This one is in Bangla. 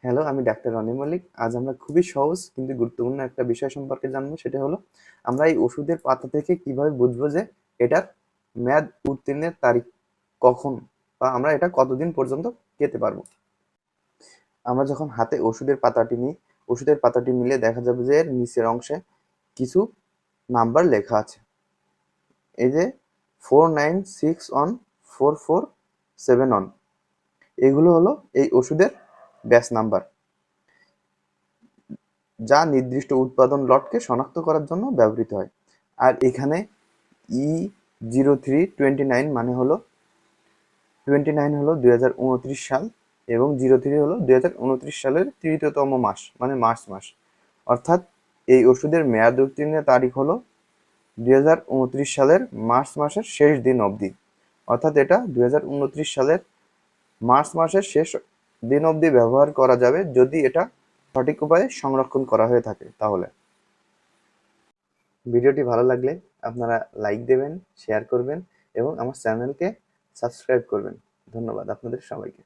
হ্যালো, আমি ডাক্তার রনি মল্লিক। আজ আমরা খুবই সহজ কিন্তু গুরুত্বপূর্ণ একটা বিষয় সম্পর্কে জানবো। সেটা হলো আমরা এই ওষুধের পাতা থেকে কিভাবে বুঝবো যে এটার মেয়াদ উত্তীর্ণের তারিখ কখন, বা আমরা এটা কতদিন পর্যন্ত খেতে পারবো। আমরা যখন হাতে ওষুধের পাতাটি নিই, ওষুধের পাতাটি নিলে দেখা যাবে যে এর নিচের অংশে কিছু নাম্বার লেখা আছে। এই যে 49614471, এগুলো হলো এই ওষুধের ব্যাচ নাম্বার, যা নির্দিষ্ট উৎপাদন লটকে শনাক্ত করার জন্য ব্যবহৃত হয়। আর এখানে E0329 মানে হলো 29 হলো 2029 সাল, এবং 03 হলো 2029 সালের তৃতীয়তম মাস মানে মার্চ মাস। অর্থাৎ এই ওষুধের মেয়াদ উত্তীর্ণের তারিখ হলো 2029 সালের মার্চ মাসের শেষ দিন অবধি। অর্থাৎ এটা 2029 সালের মার্চ মাসের শেষ দিন অবধি ব্যবহার করা যাবে যদি এটা সঠিক উপায়ে সংরক্ষণ করা হয়ে থাকে। তাহলে ভিডিওটি ভালো লাগলে আপনারা লাইক দেবেন, শেয়ার করবেন এবং আমার চ্যানেলকে সাবস্ক্রাইব করবেন। ধন্যবাদ আপনাদের সবাইকে।